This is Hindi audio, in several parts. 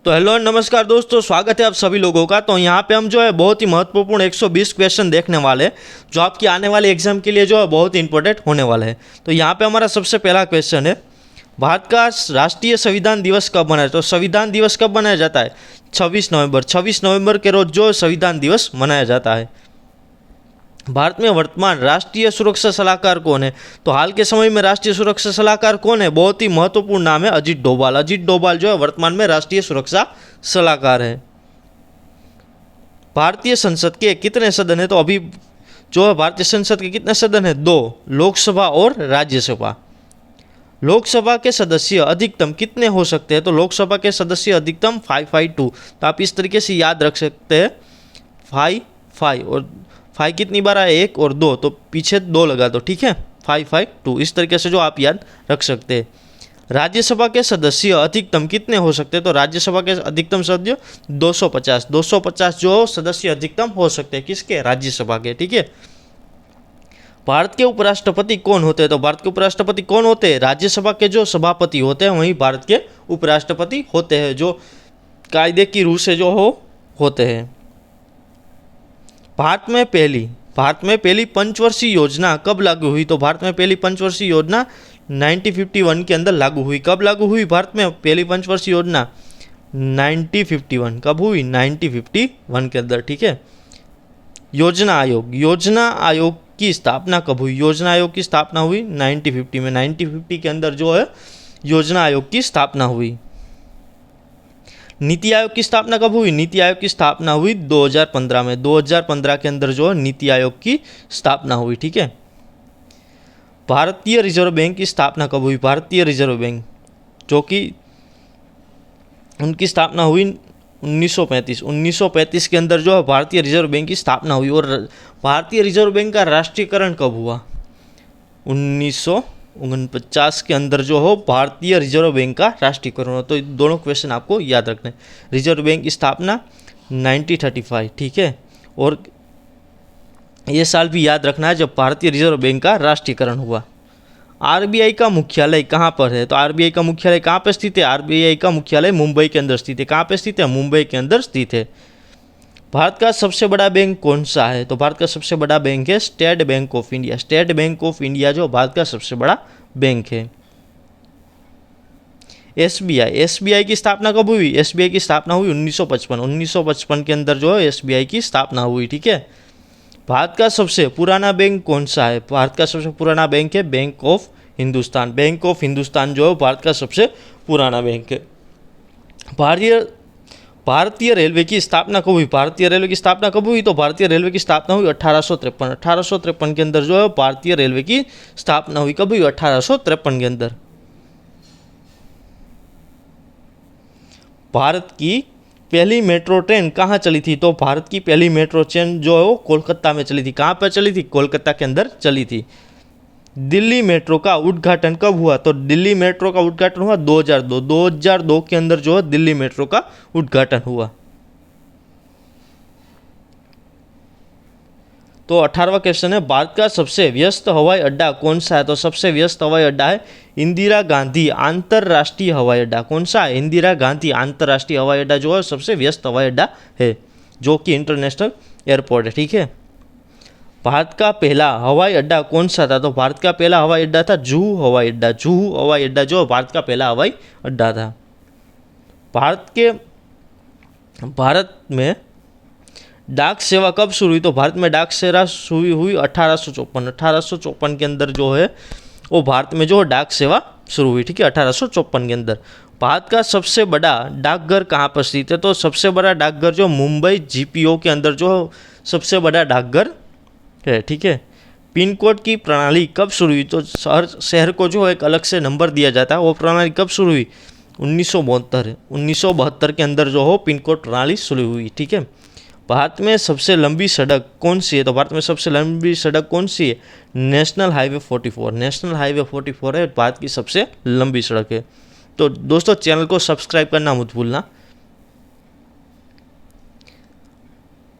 तो हेलो नमस्कार दोस्तों, स्वागत है आप सभी लोगों का। तो यहाँ पे हम जो है बहुत ही महत्वपूर्ण 120 क्वेश्चन देखने वाले हैं जो आपकी आने वाले एग्जाम के लिए जो है बहुत ही इंपॉर्टेंट होने वाला है। तो यहाँ पे हमारा सबसे पहला क्वेश्चन है, भारत का राष्ट्रीय संविधान दिवस कब मनाया? तो संविधान दिवस कब मनाया जाता है? 26 नवंबर। 26 नवंबर के रोज जो संविधान दिवस मनाया जाता है। भारत में वर्तमान राष्ट्रीय सुरक्षा सलाहकार कौन है? तो हाल के समय में राष्ट्रीय सुरक्षा सलाहकार कौन है? बहुत ही महत्वपूर्ण नाम है, अजीत डोभाल। अजीत डोभाल जो है वर्तमान में राष्ट्रीय सुरक्षा सलाहकार है। भारतीय संसद के कितने सदन है? तो अभी जो है भारतीय संसद के कितने सदन है? 2, लोकसभा और राज्यसभा। लोकसभा के सदस्य अधिकतम कितने हो सकते हैं? तो लोकसभा के सदस्य अधिकतम 552। तो आप इस तरीके से याद रख सकते हैं, 5 और 5 कितनी बार आए? 1 और 2, तो पीछे 2 लगा दो, ठीक है। 552 इस तरीके से जो आप याद रख सकते हैं। राज्यसभा के सदस्य अधिकतम कितने हो सकते हैं? तो राज्यसभा के अधिकतम सदस्य 250। 250 जो सदस्य अधिकतम हो सकते हैं, किसके? राज्यसभा के, ठीक है। भारत के उपराष्ट्रपति कौन होते हैं? तो भारत के उपराष्ट्रपति कौन होते हैं? राज्यसभा के जो सभापति होते हैं वहीं भारत के उपराष्ट्रपति होते हैं, जो कायदे की रूह से जो होते हैं। भारत में पहली पंचवर्षीय योजना कब लागू हुई? तो भारत में पहली पंचवर्षीय योजना 1951 के अंदर लागू हुई। कब लागू हुई भारत में पहली पंचवर्षीय योजना? 1951। कब हुई? 1951 के अंदर, ठीक है। योजना आयोग की स्थापना कब हुई? योजना आयोग की स्थापना हुई 1950 में। 1950 के अंदर जो है योजना आयोग की स्थापना हुई। नीति आयोग की स्थापना कब हुई? नीति आयोग की स्थापना हुई 2015 में। 2015 के अंदर जो है नीति आयोग की स्थापना हुई, ठीक है। भारतीय रिजर्व बैंक की स्थापना कब हुई? भारतीय रिजर्व बैंक जो कि उनकी स्थापना हुई 1935। 1935 के अंदर जो है भारतीय रिजर्व बैंक की स्थापना हुई। और भारतीय रिजर्व बैंक का राष्ट्रीयकरण कब हुआ? 1949 के अंदर जो हो भारतीय रिजर्व बैंक का राष्ट्रीयकरण हो। तो दोनों क्वेश्चन आपको याद रखने। रिजर्व बैंक की स्थापना 1935, ठीक है। और ये साल भी याद रखना है जब भारतीय रिजर्व बैंक का राष्ट्रीयकरण हुआ। आरबीआई का मुख्यालय कहाँ पर है? तो आरबीआई का मुख्यालय कहाँ पर स्थित है? आरबीआई का मुख्यालय मुंबई के अंदर स्थित है। कहाँ पर स्थित है? मुंबई के अंदर स्थित है। भारत का सबसे बड़ा बैंक कौन सा है? तो भारत का सबसे बड़ा बैंक है state bank of India. State bank of India जो भारत का सबसे बड़ा बैंक है। एसबीआई की स्थापना कब हुई? एसबीआई की स्थापना हुई 1955। 1955 के अंदर जो है एसबीआई की स्थापना हुई, ठीक है। भारत का सबसे पुराना बैंक कौन सा है? भारत का सबसे पुराना बैंक है bank of Hindustan. Bank of Hindustan जो है भारत का सबसे पुराना बैंक है। भारतीय रेलवे की स्थापना कब हुई? भारतीय रेलवे की स्थापना कब हुई? तो भारतीय रेलवे की स्थापना हुई 1853। 1853 के अंदर जो है भारतीय रेलवे की स्थापना हुई। कब हुई? 1853 के अंदर। भारत की पहली मेट्रो ट्रेन कहाँ चली थी? तो भारत की पहली मेट्रो ट्रेन जो है वो कोलकाता में चली थी। कहाँ पर चली थी? कोलकाता के अंदर चली थी। दिल्ली मेट्रो का उद्घाटन कब हुआ? तो दिल्ली मेट्रो का उद्घाटन हुआ 2002। 2002 के अंदर जो है दिल्ली मेट्रो का उद्घाटन हुआ। तो 18वां क्वेश्चन है, भारत का सबसे व्यस्त हवाई अड्डा कौन सा है? तो सबसे व्यस्त हवाई अड्डा है इंदिरा गांधी अंतर्राष्ट्रीय हवाई अड्डा। कौन सा है? इंदिरा गांधी अंतर्राष्ट्रीय हवाई अड्डा जो है सबसे व्यस्त हवाई अड्डा है, जो कि इंटरनेशनल एयरपोर्ट है, ठीक है। भारत का पहला हवाई अड्डा कौन सा था? तो भारत का पहला हवाई अड्डा था जुहू हवाई अड्डा। जुहू हवाई अड्डा जो भारत का पहला हवाई अड्डा था। भारत में डाक सेवा कब शुरू हुई? तो भारत में डाक सेवा शुरू हुई 1854। 1854 के अंदर जो है वो भारत में जो डाक सेवा शुरू हुई, ठीक है, 1854 के अंदर। भारत का सबसे बड़ा डाकघर कहाँ पर स्थित है? तो सबसे बड़ा डाकघर जो मुंबई जीपीओ के अंदर जो सबसे बड़ा डाकघर है, ठीक है। पिन कोड की प्रणाली कब शुरू हुई? तो शहर को जो एक अलग से नंबर दिया जाता है, वो प्रणाली कब शुरू हुई? 1972 के अंदर जो हो पिन कोड प्रणाली शुरू हुई, ठीक है। भारत में सबसे लंबी सड़क कौन सी है? तो भारत में सबसे लंबी सड़क कौन सी है? National highway 44। नेशनल हाईवे 44 है भारत की सबसे लंबी सड़क है। तो दोस्तों चैनल को सब्सक्राइब करना मत भूलना।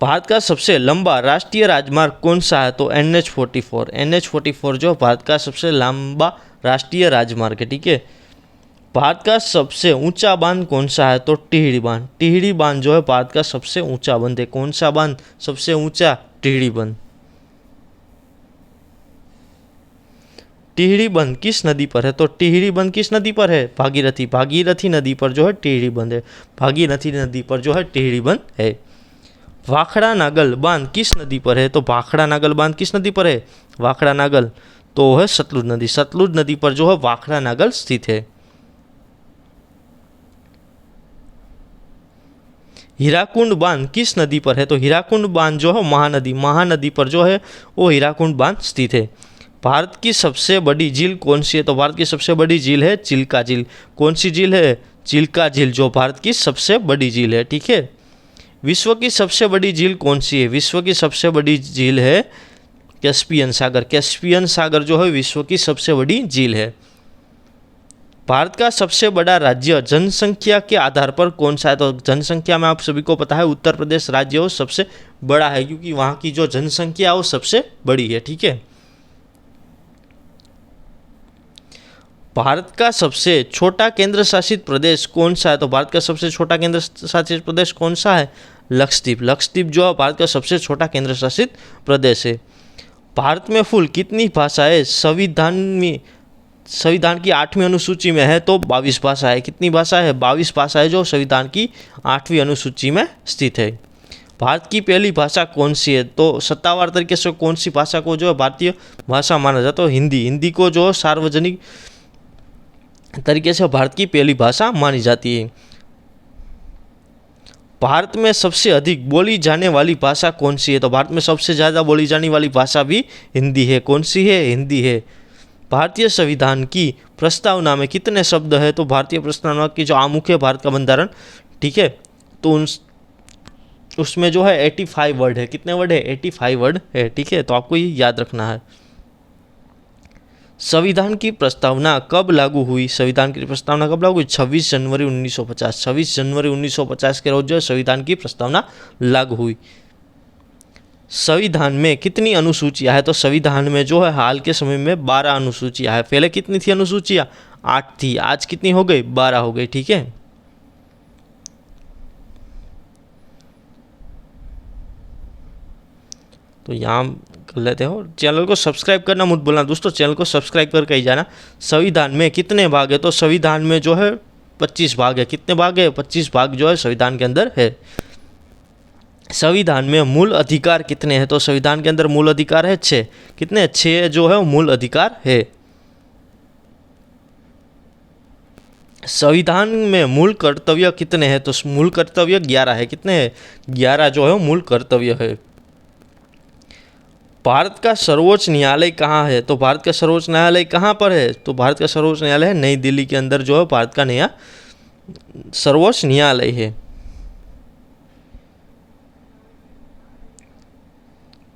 भारत का सबसे लंबा राष्ट्रीय राजमार्ग कौन सा है? तो NH44। NH44 जो भारत का सबसे लंबा राष्ट्रीय राजमार्ग है, ठीक है। भारत का सबसे ऊंचा बांध कौन सा है? तो टिहरी बांध। टिहरी बांध जो है भारत का सबसे ऊंचा बांध है। कौन सा बांध सबसे ऊंचा? टिहरी बांध। टिहरी बांध किस नदी पर है? तो टिहरी बांध किस नदी पर है? भागीरथी। भागीरथी नदी पर जो है टिहरी बांध है। भागीरथी नदी पर जो है टिहरी बांध है। भाखड़ा नागल बांध किस नदी पर है? तो भाखड़ा नागल बांध किस नदी पर है? भाखड़ा नागल तो है सतलुज नदी। सतलुज नदी पर जो है भाखड़ा नागल स्थित है। हीराकुंड बांध किस नदी पर है? तो हीराकुंड बांध जो है महानदी। महानदी पर जो है वो हीराकुंड बांध स्थित है। भारत की सबसे बड़ी झील कौन सी है? तो भारत की सबसे बड़ी झील है चिल्का झील। कौन सी झील है? चिल्का झील जो भारत की सबसे बड़ी झील है। ठीक है। विश्व की सबसे बड़ी झील कौन सी है? विश्व की सबसे बड़ी झील है कैस्पियन सागर। कैस्पियन सागर जो है विश्व की सबसे बड़ी झील है। भारत का सबसे बड़ा राज्य जनसंख्या के आधार पर कौन सा है? तो जनसंख्या में आप सभी को पता है उत्तर प्रदेश राज्य वो सबसे बड़ा है, क्योंकि वहाँ की जो जनसंख्या है वो सबसे बड़ी है। ठीक है। भारत का सबसे छोटा केंद्र शासित प्रदेश कौन सा है? तो भारत का सबसे छोटा केंद्र शासित प्रदेश कौन सा है? लक्षद्वीप। लक्षद्वीप जो है भारत का सबसे छोटा केंद्र शासित प्रदेश है। भारत में कुल कितनी भाषाएं संविधान की 8वीं अनुसूची में है? तो 22 भाषा है। कितनी भाषा है? 22 भाषा है जो संविधान की 8वीं अनुसूची में स्थित है। भारत की पहली भाषा कौन सी है? तो सत्तावार तरीके से कौन सी भाषा को जो है भारतीय भाषा माना जाता है? तो हिंदी। हिंदी को जो सार्वजनिक तरीके से भारत की पहली भाषा मानी जाती है। भारत में सबसे अधिक बोली जाने वाली भाषा कौन सी है? तो भारत में सबसे ज़्यादा बोली जाने वाली भाषा भी हिंदी है। कौन सी है? हिंदी है। भारतीय संविधान की प्रस्तावना में कितने शब्द है? तो भारतीय प्रस्तावना की जो आमुख है भारत का बंधारण, ठीक है, तो उसमें जो है 85 वर्ड है। कितने वर्ड है? 85 वर्ड है। ठीक है, तो आपको ये याद रखना है। संविधान की प्रस्तावना कब लागू हुई? संविधान की प्रस्तावना कब लागू हुई? 26 जनवरी 1950। 26 जनवरी 1950 के रोज जो है संविधान की प्रस्तावना लागू हुई। संविधान में कितनी अनुसूचियां है? तो संविधान में जो है हाल के समय में 12 अनुसूचियां है। पहले कितनी थी अनुसूचियां? 8 थी। आज कितनी हो गई? 12 हो गई। ठीक है। तो यहाँ कर लेते हो। चैनल को सब्सक्राइब करना मत भूलना दोस्तों, चैनल को सब्सक्राइब करके ही जाना। संविधान में कितने भाग है? तो संविधान में जो है 25 भाग है। कितने भाग है? 25 भाग जो है संविधान के अंदर है। संविधान में मूल अधिकार कितने हैं? तो संविधान के अंदर मूल अधिकार है 6। कितने? 6 जो है मूल अधिकार है। संविधान में मूल कर्तव्य कितने हैं? तो मूल कर्तव्य 11 है। कितने हैं? 11 जो है मूल कर्तव्य है। भारत का सर्वोच्च न्यायालय कहाँ है? तो भारत का सर्वोच्च न्यायालय कहाँ पर है? तो भारत का सर्वोच्च न्यायालय है नई दिल्ली के अंदर जो है भारत का नया सर्वोच्च न्यायालय है।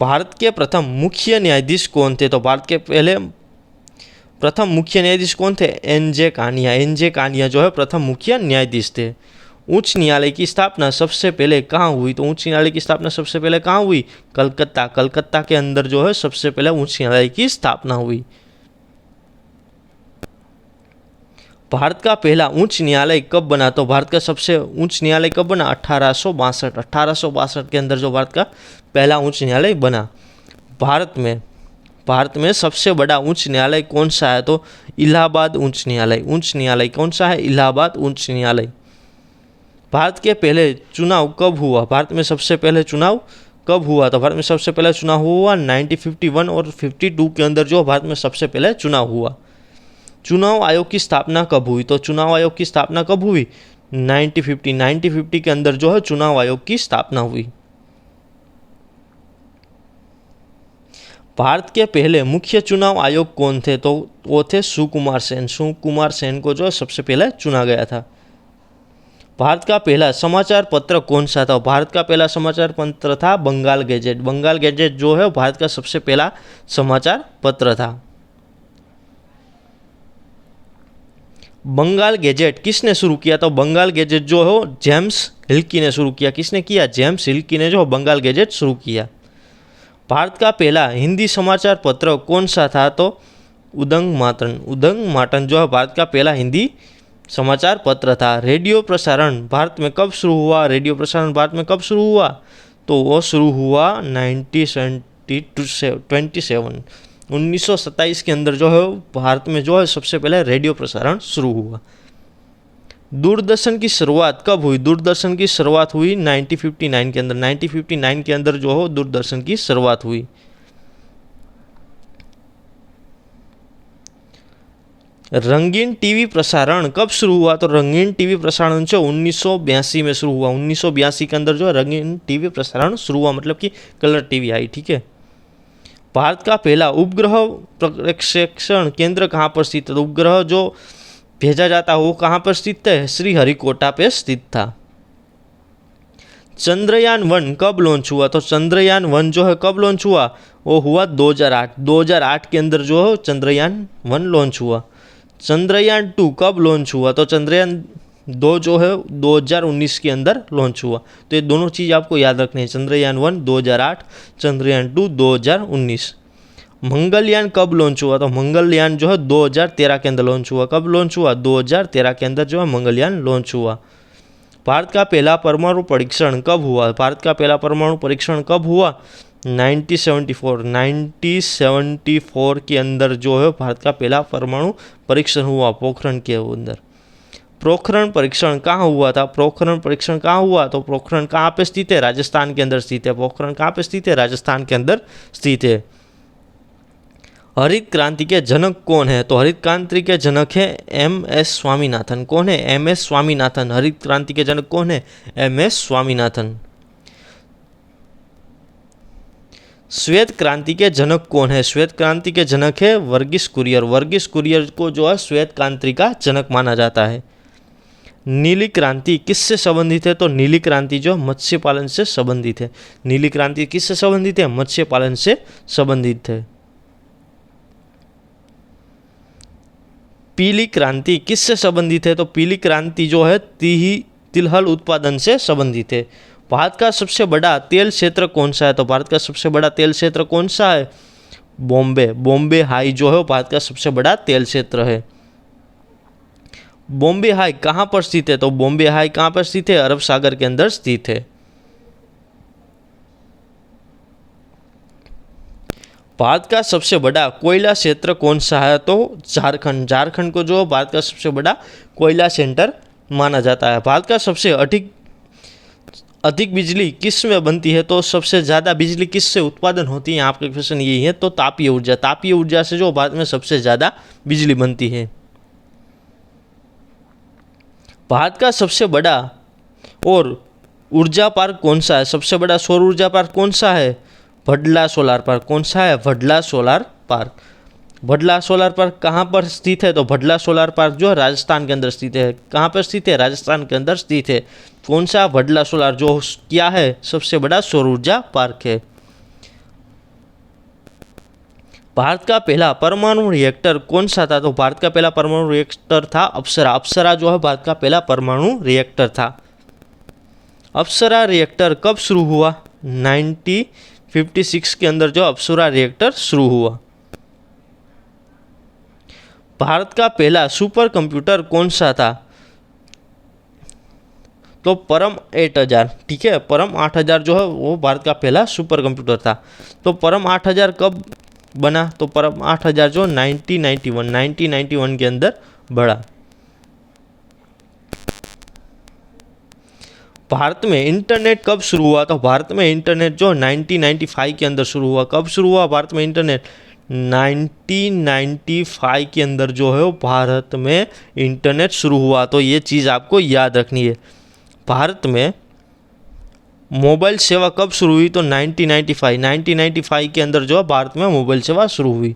भारत के प्रथम मुख्य न्यायाधीश कौन थे? तो भारत के पहले प्रथम मुख्य न्यायाधीश कौन थे? एन.जे. कानिया। एन.जे. कानिया जो है प्रथम मुख्य न्यायाधीश थे। उच्च न्यायालय की स्थापना सबसे पहले कहाँ हुई? तो उच्च न्यायालय की स्थापना सबसे पहले कहाँ हुई? कलकत्ता। कलकत्ता के अंदर जो है सबसे पहले उच्च न्यायालय की स्थापना हुई। भारत का पहला उच्च न्यायालय कब बना? तो भारत का सबसे उच्च न्यायालय कब बना? 1862। 1862 के अंदर जो भारत का पहला उच्च न्यायालय बना। भारत में सबसे बड़ा उच्च न्यायालय कौन सा है? तो इलाहाबाद उच्च न्यायालय। उच्च न्यायालय कौन सा है? इलाहाबाद उच्च न्यायालय। भारत के पहले चुनाव कब हुआ? भारत में सबसे पहले चुनाव कब हुआ? तो भारत में सबसे पहले चुनाव हुआ 1951 और 52 के अंदर जो भारत में सबसे पहले चुनाव हुआ। चुनाव आयोग की स्थापना कब हुई? तो चुनाव आयोग की स्थापना कब हुई? 1950 के अंदर जो है चुनाव आयोग की स्थापना हुई। भारत के पहले मुख्य चुनाव आयोग कौन थे? तो वो थे सुकुमार सेन। सुकुमार सेन को जो सबसे पहले चुना गया था। भारत का पहला समाचार पत्र कौन सा था? भारत का पहला समाचार पत्र था बंगाल गैजेट। बंगाल गैजेट जो है भारत का सबसे पहला समाचार पत्र था। बंगाल गैजेट किसने शुरू किया? तो बंगाल गैजेट जो है जेम्स हिल्की ने शुरू किया। किसने किया? जेम्स हिल्की ने जो बंगाल गैजेट शुरू किया। भारत का पहला हिंदी समाचार पत्र कौन सा था? तो उदंग मातन। उदंग मातन जो है भारत का पहला हिंदी समाचार पत्र था। रेडियो प्रसारण भारत में कब शुरू हुआ? रेडियो प्रसारण भारत में कब शुरू हुआ? तो वो शुरू हुआ 1927 के अंदर जो है भारत में जो है सबसे पहले रेडियो प्रसारण शुरू हुआ। दूरदर्शन की शुरुआत कब हुई? दूरदर्शन की शुरुआत हुई 1959 के अंदर। 1959 के अंदर जो हो दूरदर्शन की शुरुआत हुई। रंगीन टीवी प्रसारण कब शुरू हुआ? तो रंगीन टीवी प्रसारण जो 1982 में शुरू हुआ। 1982 के अंदर जो है रंगीन टीवी प्रसारण शुरू हुआ, मतलब कि कलर टीवी आई। ठीक है। भारत का पहला उपग्रह प्रक्षेपण केंद्र कहाँ पर स्थित है? तो उपग्रह जो भेजा जाता है वो कहाँ पर स्थित है? श्रीहरिकोटा पे स्थित था। चंद्रयान-1 कब लॉन्च हुआ? तो चंद्रयान-1 जो है कब लॉन्च हुआ? वो हुआ 2008। 2008 के अंदर जो है चंद्रयान-1 लॉन्च हुआ। चंद्रयान-2 कब लॉन्च हुआ? तो चंद्रयान-2 जो है 2019 के अंदर लॉन्च हुआ। तो ये दोनों चीज़ आपको याद रखनी है। चंद्रयान-1 2008, चंद्रयान-2 2019। मंगलयान कब लॉन्च हुआ? तो मंगलयान जो है 2013 के अंदर लॉन्च हुआ। कब लॉन्च हुआ? 2013 के अंदर जो है मंगलयान लॉन्च हुआ। भारत का पहला परमाणु परीक्षण कब हुआ? भारत का पहला परमाणु परीक्षण कब हुआ? 1974 के अंदर जो है भारत का पहला परमाणु परीक्षण हुआ, पोखरण के अंदर। पोखरण परीक्षण कहाँ हुआ था? पोखरण परीक्षण कहाँ हुआ? तो पोखरण कहाँ पे स्थित है? राजस्थान के अंदर स्थित है। पोखरण कहाँ पे स्थित है? राजस्थान के अंदर स्थित है। हरित क्रांति के जनक कौन है? तो हरित क्रांति के जनक है MS स्वामीनाथन। कौन है? MS स्वामीनाथन। हरित क्रांति के जनक कौन है? MS स्वामीनाथन। श्वेत क्रांति के जनक कौन है? श्वेत क्रांति के जनक है वर्गीस कुरियन। वर्गीस कुरियन को जो है श्वेत क्रांति का जनक माना जाता है। नीली क्रांति किससे संबंधित है? तो नीली क्रांति जो मत्स्य पालन से संबंधित है। नीली क्रांति किससे संबंधित है? मत्स्य पालन से संबंधित है। पीली क्रांति किससे संबंधित है? तो पीली क्रांति जो है तिलहन उत्पादन से संबंधित है। भारत का सबसे बड़ा तेल क्षेत्र कौन सा है? तो भारत का सबसे बड़ा तेल क्षेत्र कौन सा है? बॉम्बे हाई जो है भारत का सबसे बड़ा तेल क्षेत्र है। बॉम्बे हाई कहाँ पर स्थित है? तो बॉम्बे हाई कहाँ पर स्थित है? अरब सागर के अंदर स्थित है। भारत का सबसे बड़ा कोयला क्षेत्र कौन सा है? तो झारखंड। झारखंड को जो भारत का सबसे बड़ा कोयला सेंटर माना जाता है। भारत का सबसे अधिक बिजली किस में बनती है? तो सबसे ज़्यादा बिजली किससे उत्पादन होती है? यहाँ आपका क्वेश्चन यही है। तो तापीय ऊर्जा। तापीय ऊर्जा से जो भारत में सबसे ज़्यादा बिजली बनती है। भारत का सबसे बड़ा और ऊर्जा पार्क कौन सा है? सबसे बड़ा सौर ऊर्जा पार्क कौन सा है? Bhadla solar park. कौन सा है? Bhadla solar park. Bhadla solar park कहाँ पर स्थित है? तो भडला सोलार पार्क जो है राजस्थान के अंदर स्थित है। कहाँ पर स्थित है? राजस्थान के अंदर स्थित है। कौन सा? भडला सोलार, जो क्या है? सबसे बड़ा सौर ऊर्जा पार्क है। भारत का पहला परमाणु रिएक्टर कौन सा था? तो भारत का पहला परमाणु रिएक्टर था अप्सरा। अप्सरा जो है भारत का पहला परमाणु रिएक्टर था। अप्सरा रिएक्टर कब शुरू हुआ? 1956 के अंदर जो अप्सरा रिएक्टर शुरू हुआ। भारत का पहला सुपर कंप्यूटर कौन सा था? तो परम 8000। ठीक है, परम 8000 जो है वो भारत का पहला सुपर कंप्यूटर था। तो परम 8000 कब बना? तो परम 8000 जो 1991 के अंदर बढ़ा। भारत में इंटरनेट कब शुरू हुआ? तो भारत में इंटरनेट जो 1995 के अंदर शुरू हुआ। कब शुरू हुआ भारत में इंटरनेट? 1995 के अंदर जो है वो भारत में इंटरनेट शुरू हुआ। तो ये चीज़ आपको याद रखनी है। भारत में मोबाइल सेवा कब शुरू हुई? तो 1995 के अंदर जो है भारत में मोबाइल सेवा शुरू हुई।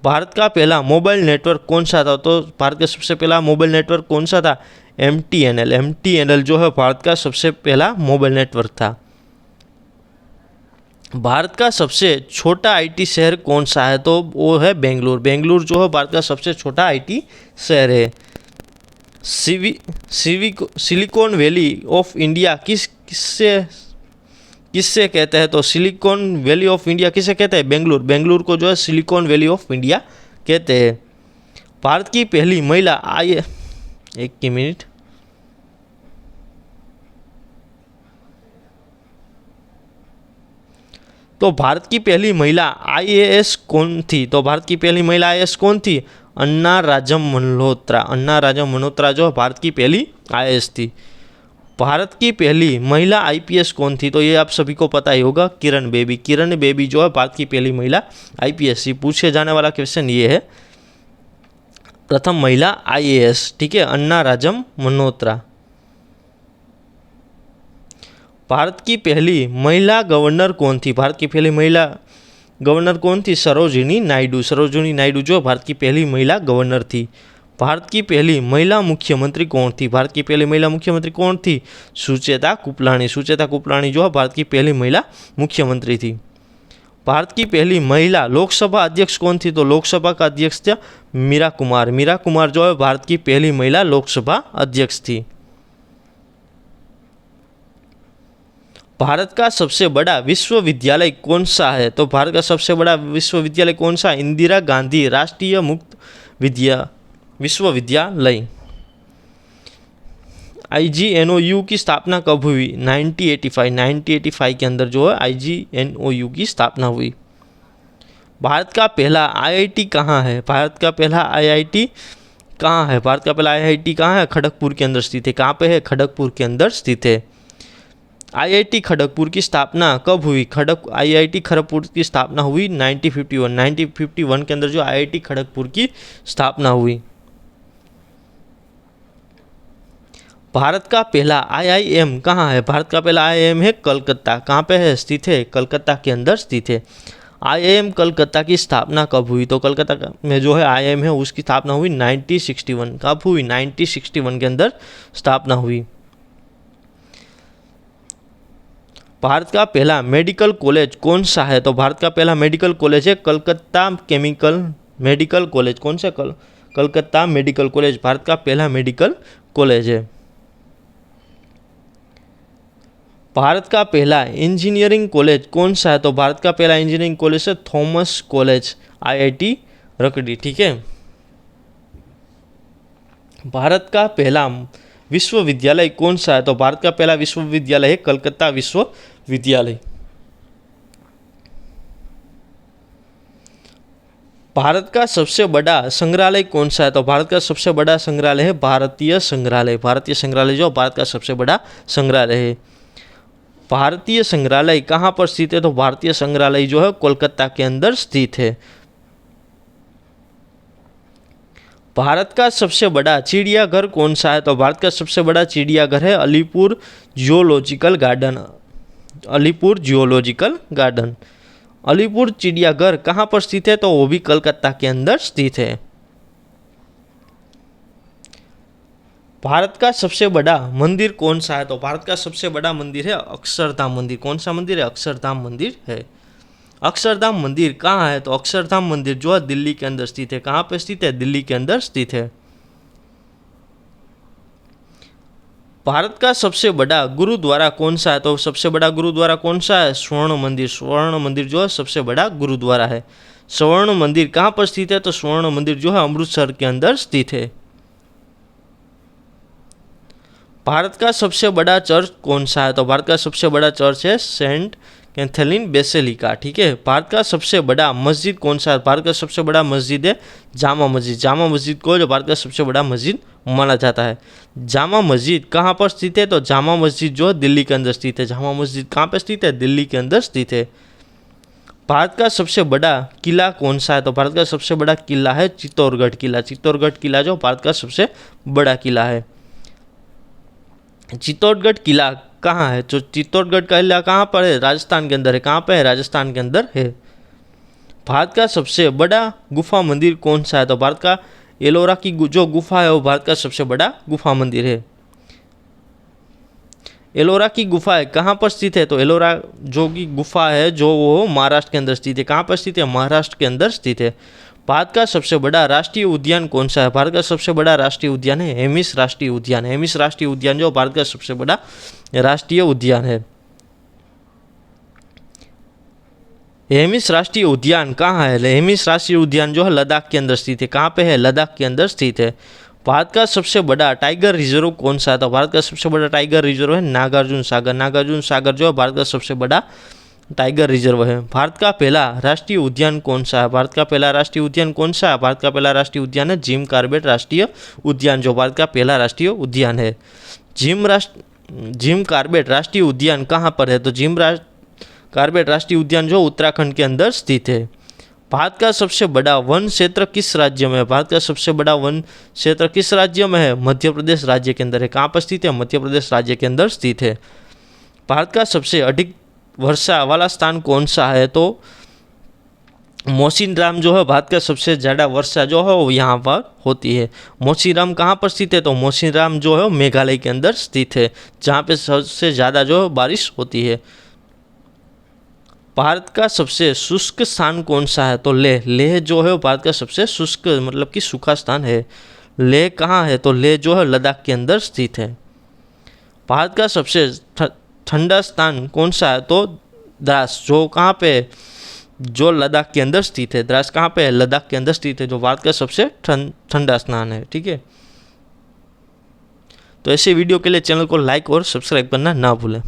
भारत का पहला मोबाइल नेटवर्क कौन सा था? तो भारत का सबसे पहला मोबाइल नेटवर्क कौन सा था? MTNL जो है भारत का सबसे पहला मोबाइल नेटवर्क था। भारत का सबसे छोटा IT शहर कौन सा है? तो वो है बेंगलुरु। बेंगलुरु जो है भारत का सबसे छोटा IT शहर है। सिलिकॉन वैली ऑफ इंडिया किससे कहते हैं? तो सिलिकॉन वैली ऑफ इंडिया किसे कहते हैं? बेंगलुरु को जो है सिलिकॉन वैली ऑफ इंडिया कहते हैं। भारत की पहली महिला एक की मिनट। तो भारत की पहली महिला आईएएस कौन थी? तो भारत की पहली महिला आईएएस कौन थी? अन्ना राजम मल्होत्रा। अन्ना राजम मल्होत्रा जो भारत की पहली आईएएस थी। भारत की पहली महिला आईपीएस कौन थी? तो ये आप सभी को पता ही होगा, किरण बेदी। किरण बेदी जो है भारत की पहली महिला आईपीएस थी। पूछे जाने वाला क्वेश्चन ये है, प्रथम महिला आईएएस, ठीक है, अन्ना राजम मल्होत्रा। भारत की पहली महिला गवर्नर कौन थी? भारत की पहली महिला गवर्नर कौन थी? सरोजिनी नायडू। सरोजिनी नायडू जो भारत की पहली महिला गवर्नर थी। भारत की पहली महिला मुख्यमंत्री कौन थी? भारत की पहली महिला मुख्यमंत्री कौन थी? सुचेता कृपलानी। सुचेता कृपलानी जो है भारत की पहली महिला मुख्यमंत्री थी। भारत की पहली महिला लोकसभा अध्यक्ष कौन थी? तो लोकसभा का अध्यक्ष था मीरा कुमार। मीरा कुमार जो है भारत की पहली महिला लोकसभा अध्यक्ष थी। भारत का सबसे बड़ा विश्वविद्यालय कौन सा है? तो भारत का सबसे बड़ा विश्वविद्यालय कौन सा? इंदिरा गांधी राष्ट्रीय मुक्त विश्वविद्यालय। आईजीएनओयू की स्थापना कब हुई? 1985 के अंदर जो है आईजीएनओयू की स्थापना हुई। भारत का पहला आईआईटी कहाँ है? भारत का पहला आईआईटी कहाँ है? भारत का पहला आईआईटी कहाँ है? खड़गपुर के अंदर स्थित है। कहाँ पे है? खड़गपुर के अंदर स्थित है। आईआईटी खड़गपुर की स्थापना कब हुई? आईआईटी खड़गपुर की स्थापना हुई 1951 के अंदर जो आईआईटी खड़गपुर की स्थापना हुई। भारत का पहला आईआईएम कहाँ है? भारत का पहला आईआईएम है कलकत्ता। कहाँ पे है स्थित है? कलकत्ता के अंदर स्थित है। आईआईएम कलकत्ता की स्थापना कब हुई? तो कलकत्ता में जो है आईआईएम है उसकी स्थापना हुई 1961। कब हुई? 1961 के अंदर स्थापना हुई। भारत का पहला मेडिकल कॉलेज कौन सा है? तो भारत का पहला मेडिकल कॉलेज है कलकत्ता केमिकल मेडिकल कॉलेज। कौन सा? कलकत्ता मेडिकल कॉलेज भारत का पहला मेडिकल कॉलेज है। भारत का पहला इंजीनियरिंग कॉलेज कौन सा है? तो भारत का पहला इंजीनियरिंग कॉलेज है थॉमस कॉलेज, आईआईटी रकड़ी, ठीक है। भारत का पहला विश्वविद्यालय कौन सा है? तो भारत का पहला विश्वविद्यालय है कलकत्ता विश्वविद्यालय। भारत का सबसे बड़ा संग्रहालय कौन सा है? तो भारत का सबसे बड़ा संग्रहालय है भारतीय संग्रहालय। भारतीय संग्रहालय जो भारत का सबसे बड़ा संग्रहालय है। भारतीय संग्रहालय कहाँ पर स्थित है? तो भारतीय संग्रहालय जो है कोलकाता के अंदर स्थित है। भारत का सबसे बड़ा चिड़ियाघर कौन सा है? तो भारत का सबसे बड़ा चिड़ियाघर है Alipur geological garden. Alipur geological garden. Alipur चिड़ियाघर कहाँ पर स्थित है? तो वो भी कलकत्ता के अंदर स्थित है। भारत का सबसे बड़ा मंदिर कौन सा है? तो भारत का सबसे बड़ा मंदिर है अक्षरधाम मंदिर। कौन सा मंदिर है? अक्षरधाम मंदिर है। अक्षरधाम मंदिर कहाँ है? तो अक्षरधाम मंदिर जो है दिल्ली के अंदर स्थित है। कहाँ पे स्थित है? दिल्ली के अंदर स्थित है। भारत का सबसे बड़ा गुरुद्वारा कौन सा है? तो सबसे बड़ा गुरुद्वारा कौन सा है? स्वर्ण मंदिर। स्वर्ण मंदिर जो है सबसे बड़ा गुरुद्वारा है। स्वर्ण मंदिर कहाँ पर स्थित है? तो स्वर्ण मंदिर जो है अमृतसर के अंदर स्थित है। भारत का सबसे बड़ा चर्च कौन सा है? तो भारत का सबसे बड़ा चर्च है सेंट कैथरीन बेसिलिका, ठीक है। भारत का सबसे बड़ा मस्जिद कौन सा है? भारत का सबसे बड़ा मस्जिद है जामा मस्जिद। जामा मस्जिद को जो भारत का सबसे बड़ा मस्जिद माना जाता है। जामा मस्जिद कहाँ पर स्थित है? तो जामा मस्जिद जो है दिल्ली के अंदर स्थित है। जामा मस्जिद कहाँ पर स्थित है? दिल्ली के अंदर स्थित है। भारत का सबसे बड़ा किला कौन सा है? तो भारत का सबसे बड़ा किला है चित्तौड़गढ़ किला। चित्तौड़गढ़ किला जो भारत का सबसे बड़ा किला है। चित्तौड़गढ़ किला कहाँ है? तो चित्तौड़गढ़ का किला कहाँ पर है? राजस्थान के अंदर है। कहाँ पे है? राजस्थान के अंदर है। भारत का सबसे बड़ा गुफा मंदिर कौन सा है? तो भारत का एलोरा की जो गुफा है वो भारत का सबसे बड़ा गुफा मंदिर है। एलोरा की गुफा है कहाँ पर स्थित है? तो एलोरा जो की गुफा है जो वो महाराष्ट्र के अंदर स्थित है। कहाँ पर स्थित है? महाराष्ट्र के अंदर स्थित है। भारत का सबसे बड़ा राष्ट्रीय उद्यान कौन सा है? भारत का सबसे बड़ा राष्ट्रीय उद्यान है हेमिस राष्ट्रीय उद्यान। हेमिस राष्ट्रीय उद्यान जो भारत का सबसे बड़ा राष्ट्रीय उद्यान है। हेमिस राष्ट्रीय उद्यान कहाँ है? हेमिस राष्ट्रीय उद्यान जो है लद्दाख के अंदर स्थित है। कहाँ पे है? लद्दाख के अंदर स्थित है। भारत का सबसे बड़ा टाइगर रिजर्व कौन सा है? तो भारत का सबसे बड़ा टाइगर रिजर्व है नागार्जुन सागर। नागार्जुन सागर जो है भारत का सबसे बड़ा टाइगर रिजर्व है। भारत का पहला राष्ट्रीय उद्यान कौन सा है? भारत का पहला राष्ट्रीय उद्यान कौन सा है? भारत का पहला राष्ट्रीय उद्यान है जिम कॉर्बेट राष्ट्रीय उद्यान, जो भारत का पहला राष्ट्रीय उद्यान है। जिम कॉर्बेट राष्ट्रीय उद्यान कहाँ पर है? तो कॉर्बेट राष्ट्रीय उद्यान जो उत्तराखंड के अंदर स्थित है। भारत का सबसे बड़ा वन क्षेत्र किस राज्य में है? भारत का सबसे बड़ा वन क्षेत्र किस राज्य में है? मध्य प्रदेश राज्य के अंदर है। कहाँ पर स्थित है? मध्य प्रदेश राज्य के अंदर स्थित है। भारत का सबसे अधिक वर्षा वाला स्थान कौन सा है? तो मौसिनराम जो है भारत का सबसे ज़्यादा वर्षा जो है वो यहाँ पर होती है। मौसिनराम कहाँ पर स्थित है? तो मौसिनराम जो है मेघालय के अंदर स्थित है, जहाँ पे सबसे ज़्यादा जो है बारिश होती है। भारत का सबसे शुष्क स्थान कौन सा है? तो लेह। लेह जो है भारत का सबसे शुष्क मतलब कि सूखा स्थान है। लेह कहाँ है? तो लेह जो है लद्दाख के अंदर स्थित है। भारत का सबसे ठंडा स्थान कौन सा है? तो द्रास, जो कहाँ पे? जो लद्दाख के अंदर स्थित है। द्रास कहाँ पे है? लद्दाख के अंदर स्थित है, जो भारत का सबसे ठंडा स्थान है। ठीक है, तो ऐसे वीडियो के लिए चैनल को लाइक और सब्सक्राइब करना ना भूलें।